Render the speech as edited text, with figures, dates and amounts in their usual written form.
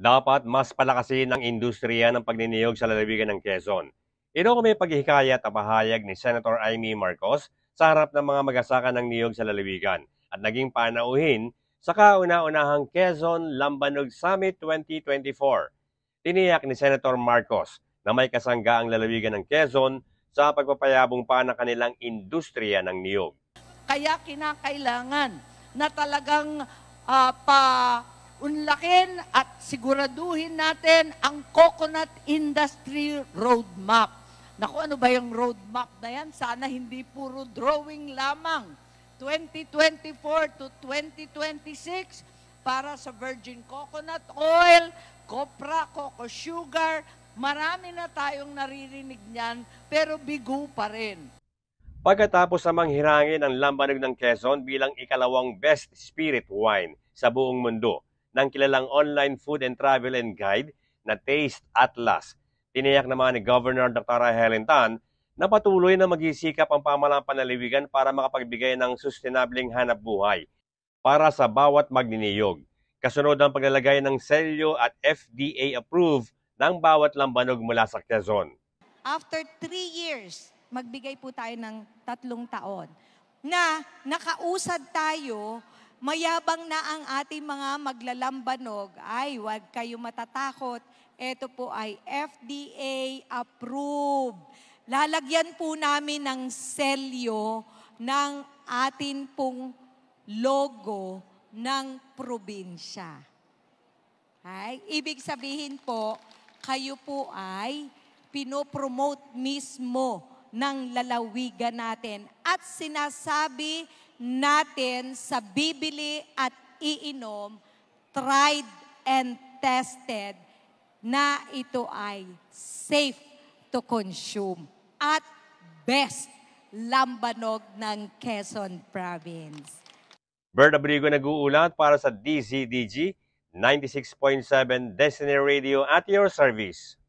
Dapat mas palakasin ang industriya ng pagniniyog sa lalawigan ng Quezon. Ito kung may paghihikayat at pahayag ni Senator Amy Marcos sa harap ng mga magasaka ng niyog sa lalawigan at naging panauhin sa kauna-unahang Quezon Lambanog Summit 2024. Tiniyak ni Senator Marcos na may kasangga ang lalawigan ng Quezon sa pagpapayabong pa ng kanilang industriya ng niyog. Kaya kinakailangan na talagang paunlakin at siguraduhin natin ang coconut industry roadmap. Naku, ano ba yung roadmap na yan? Sana hindi puro drawing lamang. 2024 to 2026 para sa virgin coconut oil, copra, coco sugar. Marami na tayong naririnig niyan, pero bigo pa rin. Pagkatapos namang hirangin ang Lambanog ng Quezon bilang ikalawang best spirit wine sa buong mundo ng kilalang online food and travel and guide na Taste Atlas, tiniyak naman ni Governor Dr. Helen Tan na patuloy na mag-isikap ang pamahalang panlalawigan para makapagbigay ng sustainableng hanapbuhay para sa bawat magniniyog. Kasunod ang paglalagay ng selyo at FDA-approved ng bawat lambanog mula sa Quezon. After 3 years, magbigay po tayo ng 3 taon na nakausad tayo, mayabang na ang ating mga maglalambanog. Ay, huwag kayo matatakot. Ito po ay FDA approved. Lalagyan po namin ng selyo ng atin pong logo ng probinsya. Ay, ibig sabihin po, kayo po ay pinopromote mismo ng lalawigan natin at sinasabi natin sa bibili at iinom, tried and tested na ito ay safe to consume at best lambanog ng Quezon Province. Bert Abrigo nag-uulat para sa DZDG 96.7 Destiny Radio at your service.